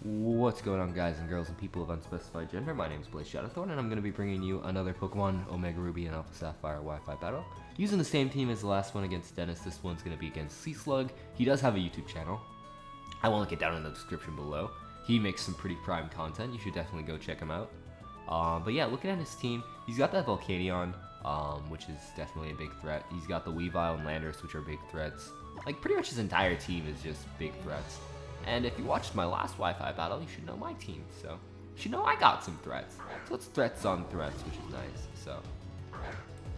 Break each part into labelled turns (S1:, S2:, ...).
S1: What's going on, guys and girls and people of unspecified gender? My name is Blaze Shadowthorn, and I'm going to be bringing you another Pokemon Omega Ruby and Alpha Sapphire Wi-Fi battle. Using the same team as the last one against Dennis, this one's going to be against Seaslug. He does have a YouTube channel. I will link it down in the description below. He makes some pretty prime content. You should definitely go check him out. But yeah, looking at his team, he's got that Volcanion, which is definitely a big threat. He's got the Weavile and Landorus, which are big threats. Like, pretty much his entire team is just big threats. And if you watched my last Wi-Fi battle, you should know my team, so you should know I got some threats. So it's threats on threats, which is nice. So,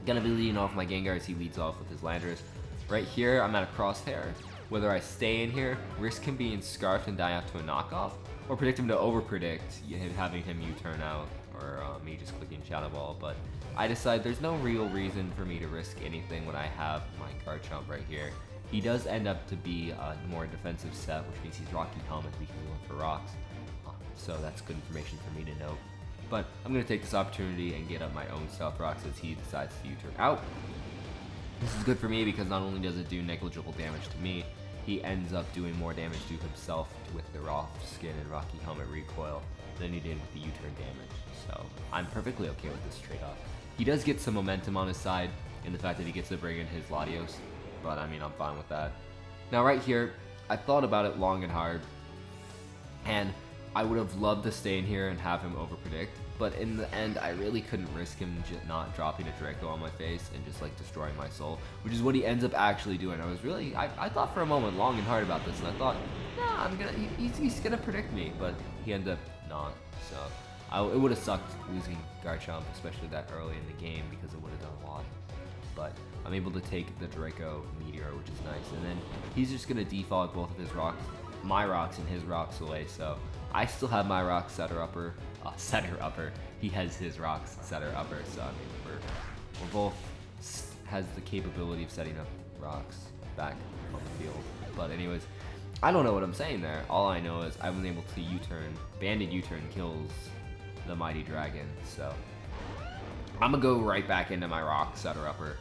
S1: gonna be leading off my Gengar as he leads off with his Landorus. Right here, I'm at a crosshair. Whether I stay in here, risk him being scarfed and die out to a knockoff, or predict him to overpredict, having him U-turn out, or me just clicking Shadow Ball. But I decide there's no real reason for me to risk anything when I have my Garchomp right here. He does end up to be a more defensive set, which means he's Rocky Helmet because he went for rocks. So that's good information for me to know. But I'm going to take this opportunity and get up my own Stealth Rocks as he decides to U-turn out. This is good for me because not only does it do negligible damage to me, he ends up doing more damage to himself with the Raw Skin and Rocky Helmet recoil than he did with the U-turn damage. So I'm perfectly okay with this trade-off. He does get some momentum on his side in the fact that he gets to bring in his Latios. But I mean, I'm fine with that. Now right here, I thought about it long and hard, and I would have loved to stay in here and have him overpredict, but in the end, I really couldn't risk him just not dropping a Draco on my face and just like destroying my soul, which is what he ends up actually doing. I thought for a moment long and hard about this, and I thought, nah, he's gonna predict me, but he ended up not. So it would have sucked losing Garchomp, especially that early in the game, because it would have done a lot. But I'm able to take the Draco Meteor, which is nice, and then he's just going to default both of his rocks, my rocks and his rocks away, so I still have my rocks setter upper, he has his rocks setter upper, so I mean, we're both has the capability of setting up rocks back on the field. But anyways, I don't know what I'm saying there. All I know is I was able to U-turn, Banded U-turn kills the Mighty Dragon, so I'm gonna go right back into my rock setter upper.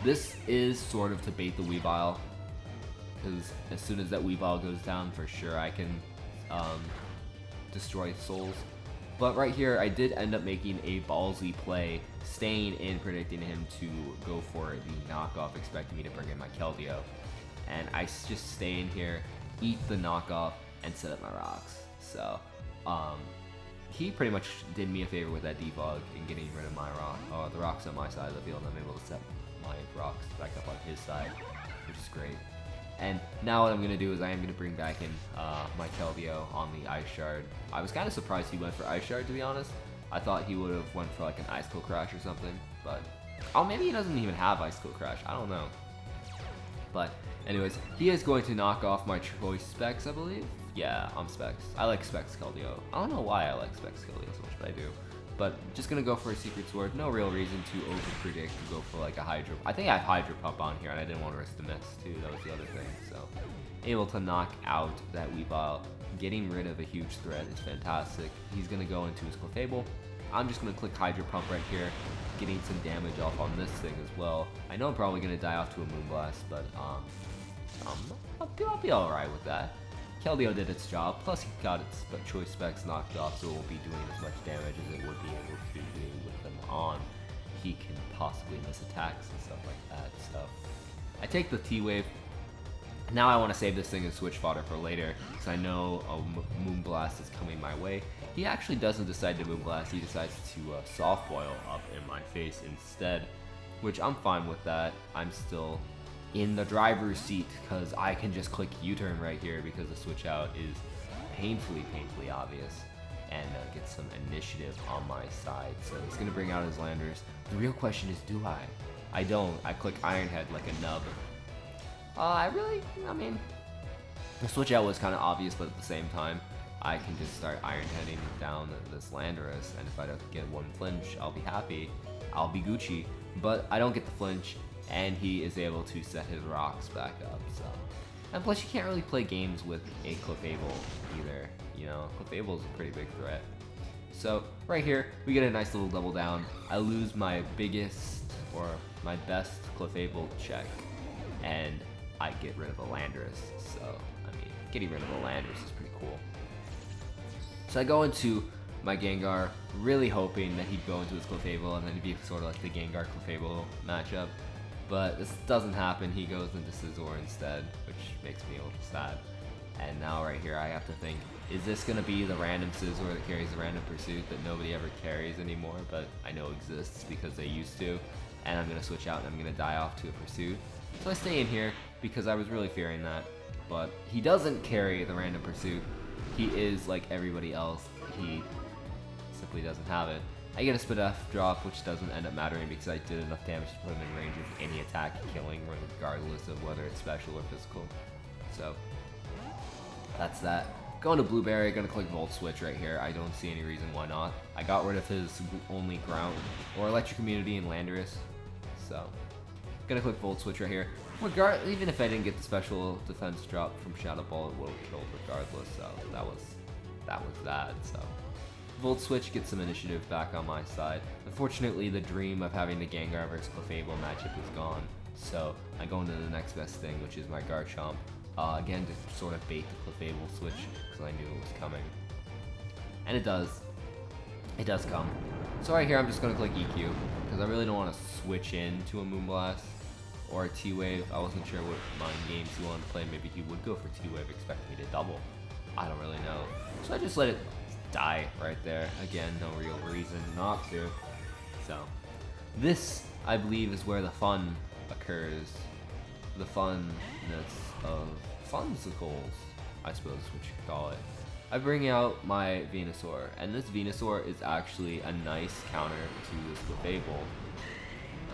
S1: This is sort of to bait the Weavile, because as soon as that Weavile goes down, for sure I can destroy souls. But right here, I did end up making a ballsy play, staying in, predicting him to go for the knockoff, expecting me to bring in my Keldeo. And I just stay in here, eat the knockoff, and set up my rocks. So, he pretty much did me a favor with that defog and getting rid of my rock, the rocks on my side of the field, and I'm able to set my rocks back up on his side, which is great. And now what I'm going to do is I am going to bring back in my Keldeo on the Ice Shard. I was kind of surprised he went for Ice Shard, to be honest. I thought he would have went for like an Icicle Crash or something, but oh, maybe he doesn't even have Icicle Crash, I don't know. But anyways, he is going to knock off my Choice Specs, I believe. Yeah, I'm Specs. I like Specs Keldeo. I don't know why I like Specs Keldeo so much, but I do. But just gonna go for a Secret Sword. No real reason to overpredict to go for like a Hydro. I think I have Hydro Pump on here, and I didn't want to risk the miss too. That was the other thing. So able to knock out that Weavile, getting rid of a huge threat is fantastic. He's gonna go into his Clefable. I'm just gonna click Hydro Pump right here, getting some damage off on this thing as well. I know I'm probably gonna die off to a Moonblast, but I'll be all right with that. Keldeo did its job, plus he got its Choice Specs knocked off, so it won't be doing as much damage as it would be able to do with them on. He can possibly miss attacks and stuff like that, so I take the T-Wave. Now I want to save this thing and switch fodder for later, because I know a Moonblast is coming my way. He actually doesn't decide to Moonblast, he decides to Soft Boil up in my face instead, which I'm fine with that. I'm still in the driver's seat because I can just click U-turn right here because the switch out is painfully obvious, and get some initiative on my side. So he's gonna bring out his Landers. The real question is, do I? I don't. I click Iron Head like a nub. I mean, the switch out was kind of obvious, but at the same time, I can just start Iron Heading down this Landorus, and if I don't get one flinch, I'll be happy. I'll be Gucci. But I don't get the flinch, and he is able to set his rocks back up, so. And plus, you can't really play games with a Clefable either, you know? Clefable is a pretty big threat. So, right here, we get a nice little double down. I lose my biggest, or my best Clefable check, and I get rid of a Landorus, so, I mean, getting rid of a Landorus is pretty cool. So I go into my Gengar, really hoping that he'd go into his Clefable and then it'd be sort of like the Gengar Clefable matchup. But this doesn't happen. He goes into Scizor instead, which makes me a little sad. And now right here I have to think, is this going to be the random Scizor that carries the random Pursuit that nobody ever carries anymore, but I know exists because they used to? And I'm going to switch out and I'm going to die off to a Pursuit. So I stay in here because I was really fearing that. But he doesn't carry the random Pursuit. He is like everybody else. He simply doesn't have it. I get a Spit F drop, which doesn't end up mattering because I did enough damage to put him in range of any attack, killing regardless of whether it's special or physical. So that's that. Going to Blueberry, gonna click Volt Switch right here. I don't see any reason why not. I got rid of his only ground or Electric Immunity in Landorus, so gonna click Volt Switch right here. Even if I didn't get the special defense drop from Shadow Ball, it would have killed regardless. So that was that. So Volt Switch gets some initiative back on my side. Unfortunately, the dream of having the Gengar versus Clefable matchup is gone. So I go into the next best thing, which is my Garchomp. Again, to sort of bait the Clefable switch, because I knew it was coming. And it does. It does come. So right here, I'm just going to click EQ, because I really don't want to switch into a Moonblast or a T-Wave. I wasn't sure what mind games he wanted to play. Maybe he would go for T-Wave, expecting me to double. I don't really know. So I just let it die right there. Again, no real reason not to. So this, I believe, is where the fun occurs. The funness of funsicles, I suppose is what you could call it. I bring out my Venusaur, and this Venusaur is actually a nice counter to this Clefable,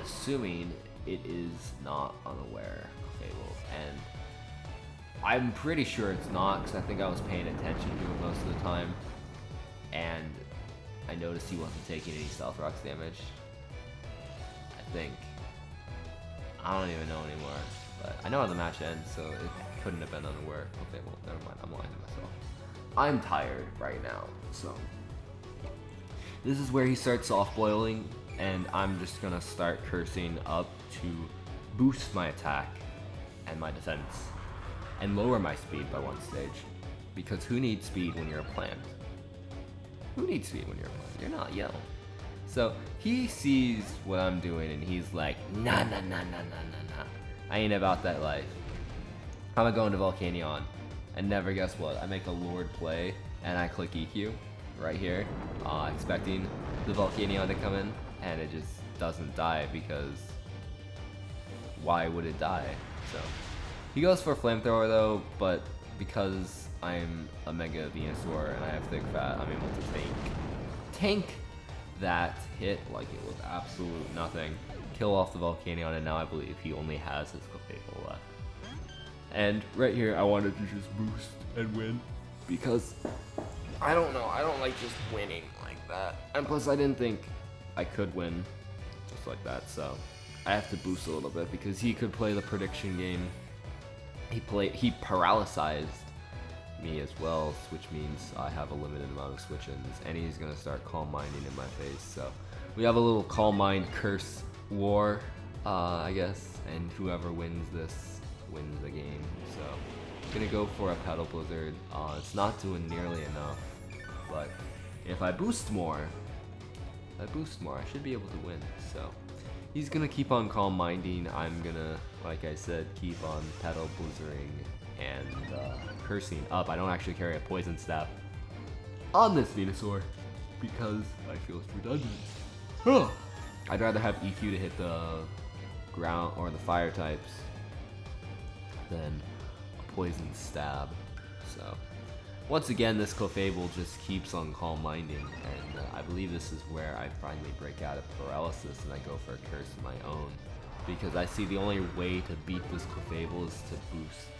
S1: assuming it is not unaware Clefable, and I'm pretty sure it's not, because I think I was paying attention to it most of the time, and I noticed he wasn't taking any Stealth Rocks damage. I think. I don't even know anymore. But I know how the match ends, so it couldn't have been unaware. Okay, well, never mind. I'm lying to myself. I'm tired right now, so this is where he starts soft boiling, and I'm just gonna start cursing up to boost my attack and my defense and lower my speed by one stage. Because who needs speed when you're a plant? Who needs speed when you're a plant? You're not yellow. So he sees what I'm doing, and he's like, nah. I ain't about that life. I'm gonna go into Volcanion, and never guess what? I make a Lord play, and I click EQ right here, expecting the Volcanion to come in, and it just doesn't die because why would it die? So he goes for Flamethrower though, but because I'm a Mega Venusaur and I have Thick Fat, I'm able to tank that hit like it was absolute nothing. Kill off the Volcanion, and now I believe he only has his Clefable left. And right here, I wanted to just boost and win because I don't know, I don't like just winning like that. And plus, I didn't think I could win just like that, so I have to boost a little bit because he could play the prediction game. He paralyzed me as well, which means I have a limited amount of switch-ins, and he's gonna start Calm Minding in my face. So we have a little Calm Mind curse war, I guess, and whoever wins this wins the game. So I'm gonna go for a Petal Blizzard. It's not doing nearly enough, but if I boost more, I should be able to win. So he's gonna keep on Calm Minding. I'm gonna, like I said, keep on Petal Blizzarding and cursing up. I don't actually carry a Poison Staff on this Venusaur because I feel it's redundant. I'd rather have EQ to hit the ground or the fire types than a Poison Stab. So once again, this Clefable just keeps on Calm Minding, and I believe this is where I finally break out of paralysis and I go for a curse of my own. Because I see the only way to beat this Clefable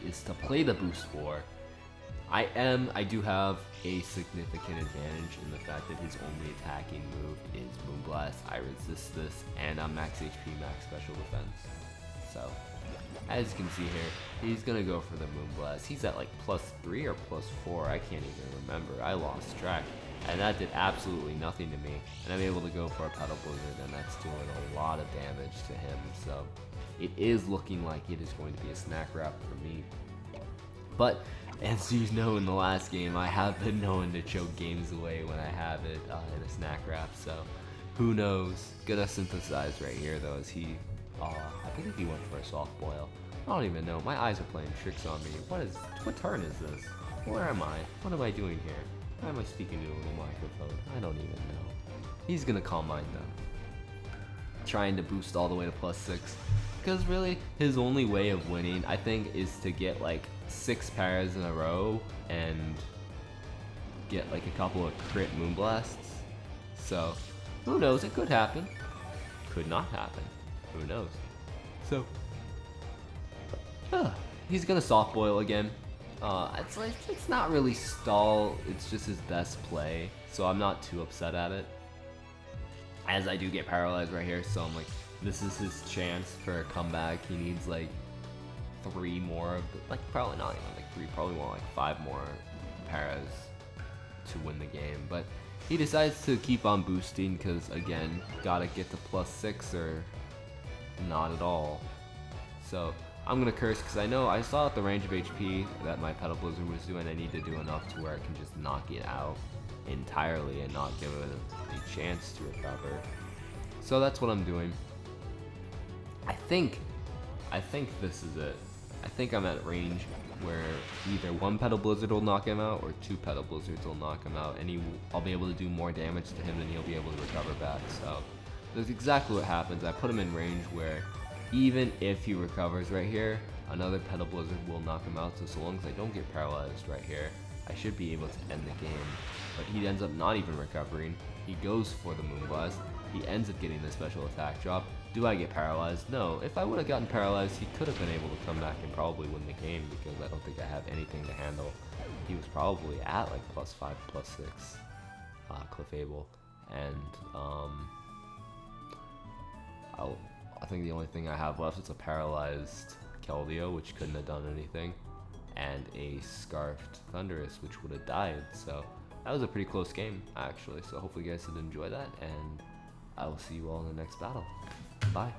S1: is to play the boost war. I do have a significant advantage in the fact that his only attacking move is Moonblast. I resist this, and I'm max HP, max special defense. So, as you can see here, he's gonna go for the Moonblast. He's at like +3 or +4, I can't even remember. I lost track. And that did absolutely nothing to me. And I'm able to go for a Petal Blizzard, and that's doing a lot of damage to him. So it is looking like it is going to be a snack wrap for me. But As you know, in the last game, I have been known to choke games away when I have it in a snack wrap, so who knows? Gonna synthesize right here, though, as he, I believe he went for a soft boil. I don't even know. My eyes are playing tricks on me. What turn is this? Where am I? What am I doing here? Why am I speaking to a microphone? I don't even know. He's gonna calm mine, though. Trying to boost all the way to +6. Because really, his only way of winning, I think, is to get like 6 pairs in a row and get like a couple of crit Moonblasts. So, who knows? It could happen. Could not happen. Who knows? So, he's gonna soft boil again. It's not really stall. It's just his best play. So I'm not too upset at it. As I do get paralyzed right here, so I'm like, this is his chance for a comeback. He needs like 3 more of the, like probably not even like 3, probably want like 5 more paras to win the game. But he decides to keep on boosting because again, gotta get to +6 or not at all. So I'm gonna curse because I know I saw at the range of HP that my Petal Blizzard was doing. I need to do enough to where I can just knock it out entirely and not give it a chance to recover. So that's what I'm doing. I think this is it. I think I'm at range where either 1 Petal Blizzard will knock him out or 2 Petal Blizzards will knock him out, and I'll be able to do more damage to him than he'll be able to recover back. So that's exactly what happens. I put him in range where even if he recovers right here, another Petal Blizzard will knock him out. So long as I don't get paralyzed right here, I should be able to end the game. But he ends up not even recovering. He goes for the Moonblast. He ends up getting the special attack drop. Do I get paralyzed? No. If I would have gotten paralyzed, he could have been able to come back and probably win the game because I don't think I have anything to handle. He was probably at like +5, +6, Clefable. And I think the only thing I have left is a paralyzed Keldeo, which couldn't have done anything, and a Scarfed Thundurus, which would have died. So that was a pretty close game, actually. So hopefully you guys did enjoy that, and I will see you all in the next battle. Bye.